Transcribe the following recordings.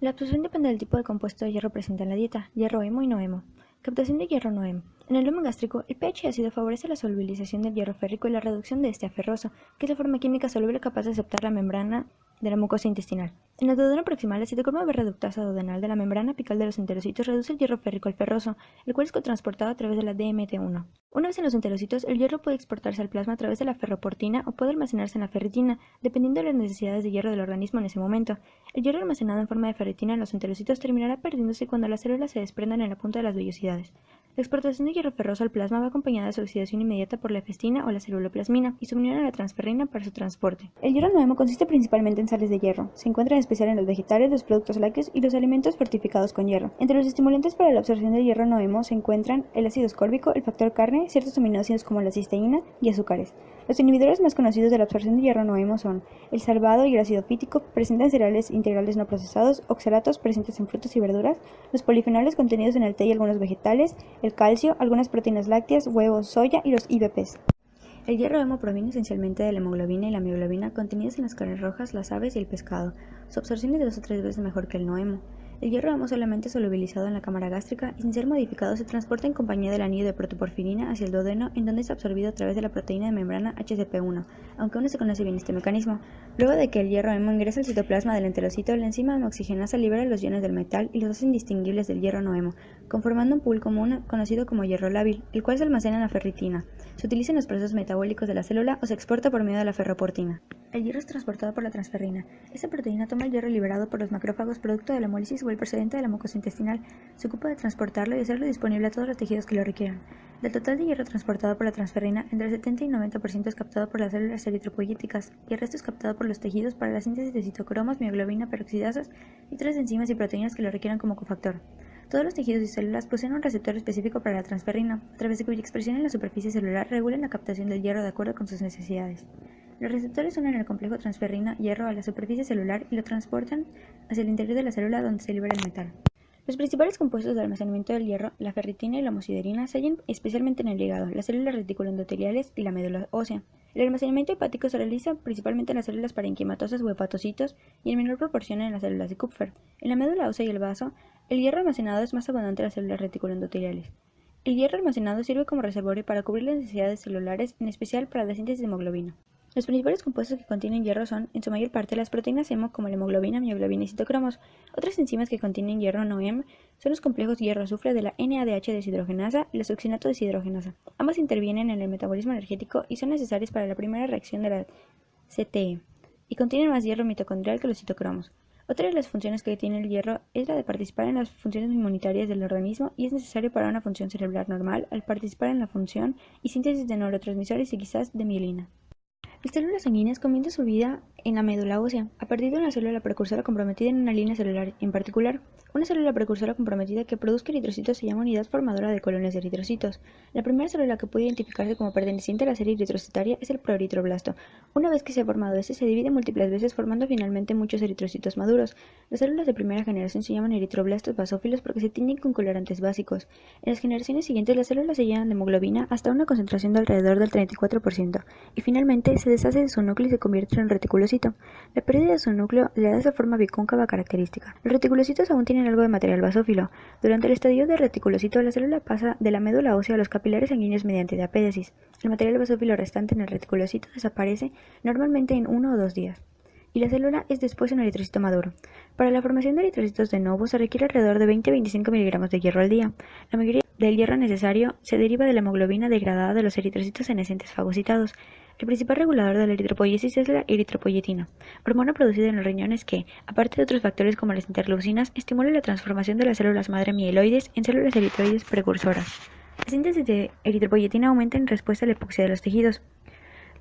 La absorción depende del tipo de compuesto de hierro presente en la dieta, hierro hemo y no hemo. Captación de hierro no hemo. En el lumen gástrico, el pH ácido favorece la solubilización del hierro férrico y la reducción de este a ferroso, que es la forma química soluble capaz de aceptar la membrana de la mucosa intestinal. En el duodeno proximal, la citocromo B reductasa duodenal de la membrana apical de los enterocitos reduce el hierro férrico al ferroso, el cual es cotransportado a través de la DMT1. Una vez en los enterocitos, el hierro puede exportarse al plasma a través de la ferroportina o puede almacenarse en la ferritina, dependiendo de las necesidades de hierro del organismo en ese momento. El hierro almacenado en forma de ferritina en los enterocitos terminará perdiéndose cuando las células se desprendan en la punta de las vellosidades. La exportación de hierro ferroso al plasma va acompañada de su oxidación inmediata por la efestina o la celuloplasmina y su unión a la transferrina para su transporte. El hierro no hemo consiste principalmente en sales de hierro. Se encuentra en especial en los vegetales, los productos lácteos y los alimentos fortificados con hierro. Entre los estimulantes para la absorción del hierro no hemo se encuentran el ácido ascórbico, el factor carne, ciertos aminoácidos como la cisteína y azúcares. Los inhibidores más conocidos de la absorción de hierro no hemo son el salvado y el ácido fítico, presentes en cereales integrales no procesados, oxalatos presentes en frutas y verduras, los polifenoles contenidos en el té y algunos vegetales, el calcio, algunas proteínas lácteas, huevos, soya y los IBPs. El hierro hemo proviene esencialmente de la hemoglobina y la mioglobina contenidas en las carnes rojas, las aves y el pescado. Su absorción es de 2 o 3 veces mejor que el no hemo. El hierro hemo solamente solubilizado en la cámara gástrica y sin ser modificado se transporta en compañía del anillo de protoporfirina hacia el duodeno, en donde es absorbido a través de la proteína de membrana HCP1, aunque aún no se conoce bien este mecanismo. Luego de que el hierro hemo ingresa al citoplasma del enterocito, la enzima hemoxigenasa libera los iones del metal y los hace indistinguibles del hierro no hemo, conformando un pool común conocido como hierro lábil, el cual se almacena en la ferritina. Se utiliza en los procesos metabólicos de la célula o se exporta por medio de la ferroportina. El hierro es transportado por la transferrina. Esta proteína toma el hierro liberado por los macrófagos producto de la hemólisis o el procedente de la mucosa intestinal, se ocupa de transportarlo y hacerlo disponible a todos los tejidos que lo requieran. Del total de hierro transportado por la transferrina, entre el 70 y 90% es captado por las células eritropoyéticas y el resto es captado por los tejidos para la síntesis de citocromos, mioglobina, peroxidasas y otras enzimas y proteínas que lo requieran como cofactor. Todos los tejidos y células poseen un receptor específico para la transferrina, a través de cuya expresión en la superficie celular regulan la captación del hierro de acuerdo con sus necesidades. Los receptores unen el complejo transferrina-hierro a la superficie celular y lo transportan hacia el interior de la célula donde se libera el metal. Los principales compuestos de almacenamiento del hierro, la ferritina y la homosiderina, se hallan especialmente en el hígado, las células reticuloendoteliales y la médula ósea. El almacenamiento hepático se realiza principalmente en las células parenquimatosas o hepatocitos y en menor proporción en las células de Kupffer. En la médula ósea y el vaso, el hierro almacenado es más abundante en las células reticuloendoteliales. El hierro almacenado sirve como reservorio para cubrir las necesidades celulares, en especial para la síntesis de hemoglobina. Los principales compuestos que contienen hierro son, en su mayor parte, las proteínas hemo como la hemoglobina, mioglobina y citocromos. Otras enzimas que contienen hierro no hemo son los complejos hierro-azufre de la NADH deshidrogenasa y la succinato deshidrogenasa. Ambas intervienen en el metabolismo energético y son necesarias para la primera reacción de la CTE, y contienen más hierro mitocondrial que los citocromos. Otra de las funciones que tiene el hierro es la de participar en las funciones inmunitarias del organismo y es necesario para una función cerebral normal al participar en la función y síntesis de neurotransmisores y quizás de mielina. Las células sanguíneas comienzan su vida en la médula ósea, a partir de una célula precursora comprometida en una línea celular en particular. Una célula precursora comprometida que produzca eritrocitos se llama unidad formadora de colonias de eritrocitos. La primera célula que puede identificarse como perteneciente a la serie eritrocitaria es el proeritroblasto. Una vez que se ha formado este, se divide múltiples veces formando finalmente muchos eritrocitos maduros. Las células de primera generación se llaman eritroblastos basófilos porque se tiñen con colorantes básicos. En las generaciones siguientes las células se llenan de hemoglobina hasta una concentración de alrededor del 34% y finalmente se deshace de su núcleo y se convierte en un reticulocito. La pérdida de su núcleo le da esa forma bicóncava característica. Los reticulocitos aún tienen algo de material basófilo. Durante el estadio de reticulocito, la célula pasa de la médula ósea a los capilares sanguíneos mediante diapédesis. El material basófilo restante en el reticulocito desaparece normalmente en 1 o 2 días, y la célula es después un eritrocito maduro. Para la formación de eritrocitos de novo se requiere alrededor de 20 a 25 miligramos de hierro al día. La mayoría del hierro necesario se deriva de la hemoglobina degradada de los eritrocitos senescentes fagocitados. El principal regulador de la eritropoiesis es la eritropoyetina, hormona producida en los riñones que, aparte de otros factores como las interleucinas, estimula la transformación de las células madre mieloides en células eritroides precursoras. La síntesis de eritropoyetina aumenta en respuesta a la hipoxia de los tejidos.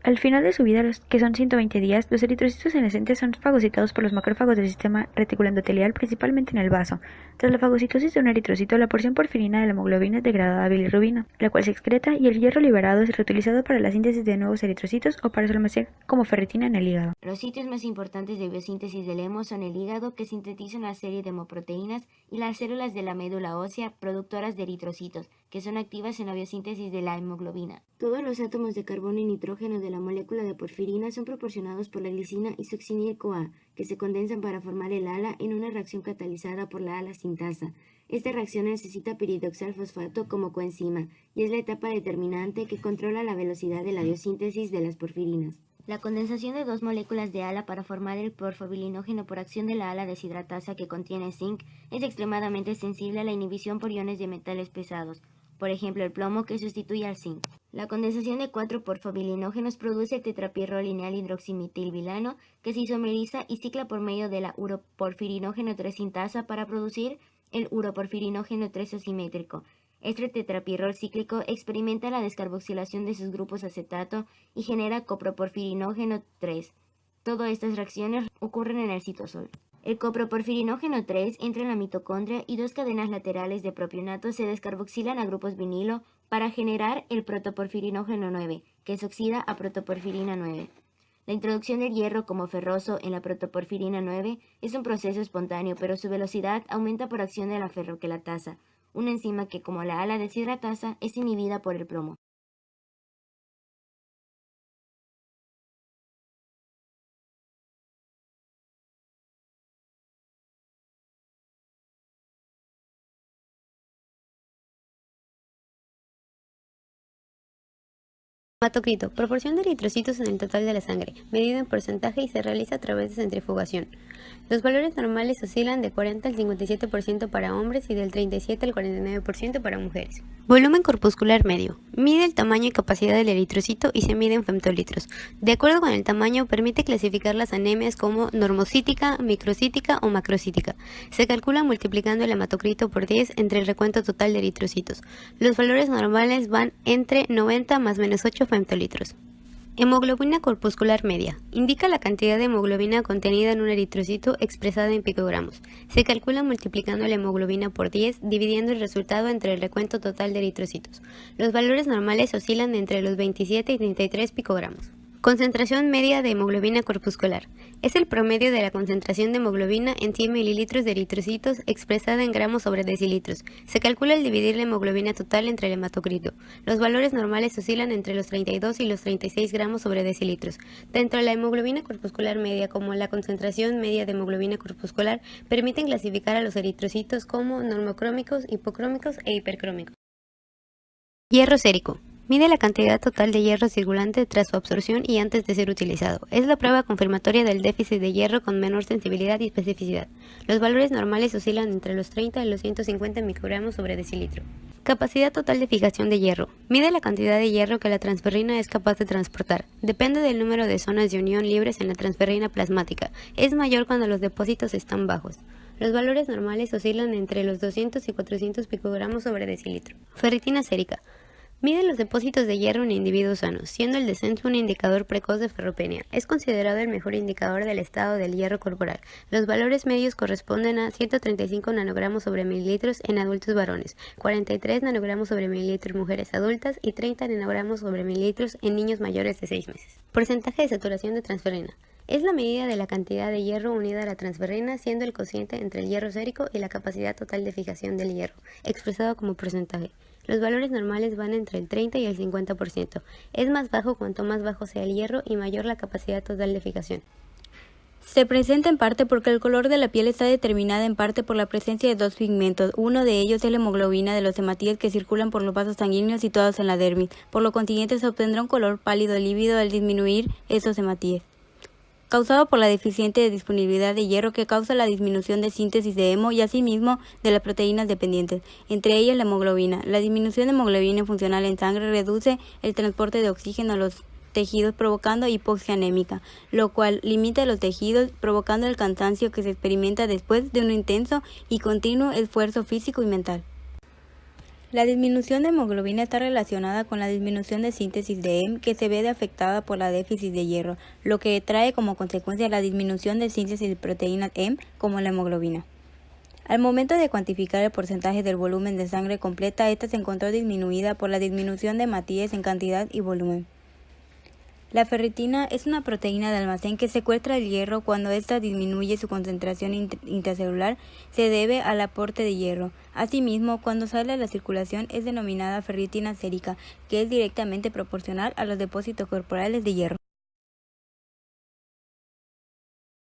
Al final de su vida, que son 120 días, los eritrocitos senescentes son fagocitados por los macrófagos del sistema reticuloendotelial, principalmente en el vaso. Tras la fagocitosis de un eritrocito, la porción porfirina de la hemoglobina es degradada a bilirrubina, la cual se excreta y el hierro liberado es reutilizado para la síntesis de nuevos eritrocitos o para su almacén como ferritina en el hígado. Los sitios más importantes de biosíntesis del hemo son el hígado, que sintetiza una serie de hemoproteínas, y las células de la médula ósea, productoras de eritrocitos, que son activas en la biosíntesis de la hemoglobina. Todos los átomos de carbono y nitrógeno de la molécula de porfirina son proporcionados por la glicina isoxinil-CoA, que se condensan para formar el ALA en una reacción catalizada por la ALA sintasa. Esta reacción necesita piridoxal fosfato como coenzima y es la etapa determinante que controla la velocidad de la biosíntesis de las porfirinas. La condensación de dos moléculas de ALA para formar el porfobilinógeno por acción de la ALA deshidratasa que contiene zinc es extremadamente sensible a la inhibición por iones de metales pesados, por ejemplo el plomo que sustituye al zinc. La condensación de 4 porfobilinógenos produce el tetrapirrol lineal hidroximetilbilano que se isomeriza y cicla por medio de la uroporfirinógeno 3 sintasa para producir el uroporfirinógeno 3 asimétrico. Este tetrapirrol cíclico experimenta la descarboxilación de sus grupos acetato y genera coproporfirinógeno 3. Todas estas reacciones ocurren en el citosol. El coproporfirinógeno 3 entra en la mitocondria y dos cadenas laterales de propionato se descarboxilan a grupos vinilo para generar el protoporfirinógeno 9, que se oxida a protoporfirina 9. La introducción del hierro como ferroso en la protoporfirina 9 es un proceso espontáneo, pero su velocidad aumenta por acción de la ferroquelatasa, una enzima que, como la ALA deshidratasa, es inhibida por el plomo. Hematocrito, proporción de eritrocitos en el total de la sangre, medido en porcentaje y se realiza a través de centrifugación. Los valores normales oscilan de 40 al 57% para hombres y del 37 al 49% para mujeres. Volumen corpuscular medio. Mide el tamaño y capacidad del eritrocito y se mide en femtolitros. De acuerdo con el tamaño, permite clasificar las anemias como normocítica, microcítica o macrocítica. Se calcula multiplicando el hematocrito por 10 entre el recuento total de eritrocitos. Los valores normales van entre 90 más menos 8 femtolitros. Hemoglobina corpuscular media. Indica la cantidad de hemoglobina contenida en un eritrocito expresada en picogramos. Se calcula multiplicando la hemoglobina por 10, dividiendo el resultado entre el recuento total de eritrocitos. Los valores normales oscilan entre los 27 y 33 picogramos. Concentración media de hemoglobina corpuscular. Es el promedio de la concentración de hemoglobina en 100 mililitros de eritrocitos expresada en gramos sobre decilitros. Se calcula al dividir la hemoglobina total entre el hematocrito. Los valores normales oscilan entre los 32 y los 36 gramos sobre decilitros. Dentro de la hemoglobina corpuscular media, como la concentración media de hemoglobina corpuscular, permiten clasificar a los eritrocitos como normocrómicos, hipocrómicos e hipercrómicos. Hierro sérico. Mide la cantidad total de hierro circulante tras su absorción y antes de ser utilizado. Es la prueba confirmatoria del déficit de hierro con menor sensibilidad y especificidad. Los valores normales oscilan entre los 30 y los 150 microgramos sobre decilitro. Capacidad total de fijación de hierro. Mide la cantidad de hierro que la transferrina es capaz de transportar. Depende del número de zonas de unión libres en la transferrina plasmática. Es mayor cuando los depósitos están bajos. Los valores normales oscilan entre los 200 y 400 picogramos sobre decilitro. Ferritina sérica. Mide los depósitos de hierro en individuos sanos, siendo el descenso un indicador precoz de ferropenia. Es considerado el mejor indicador del estado del hierro corporal. Los valores medios corresponden a 135 nanogramos sobre mililitros en adultos varones, 43 nanogramos sobre mililitros en mujeres adultas y 30 nanogramos sobre mililitros en niños mayores de 6 meses. Porcentaje de saturación de transferrina. Es la medida de la cantidad de hierro unida a la transferrina, siendo el cociente entre el hierro sérico y la capacidad total de fijación del hierro, expresado como porcentaje. Los valores normales van entre el 30 y el 50%. Es más bajo cuanto más bajo sea el hierro y mayor la capacidad total de fijación. Se presenta en parte porque el color de la piel está determinada en parte por la presencia de dos pigmentos. Uno de ellos es la hemoglobina de los hematíes que circulan por los vasos sanguíneos situados en la dermis. Por lo consiguiente se obtendrá un color pálido lívido al disminuir esos hematíes, causado por la deficiente disponibilidad de hierro que causa la disminución de síntesis de hemo y asimismo de las proteínas dependientes, entre ellas la hemoglobina. La disminución de hemoglobina funcional en sangre reduce el transporte de oxígeno a los tejidos provocando hipoxia anémica, lo cual limita los tejidos provocando el cansancio que se experimenta después de un intenso y continuo esfuerzo físico y mental. La disminución de hemoglobina está relacionada con la disminución de síntesis de hemo que se ve afectada por la déficit de hierro, lo que trae como consecuencia la disminución de síntesis de proteínas hemo como la hemoglobina. Al momento de cuantificar el porcentaje del volumen de sangre completa, esta se encontró disminuida por la disminución de hematíes en cantidad y volumen. La ferritina es una proteína de almacén que secuestra el hierro. Cuando ésta disminuye su concentración intracelular, se debe al aporte de hierro. Asimismo, cuando sale a la circulación es denominada ferritina sérica, que es directamente proporcional a los depósitos corporales de hierro.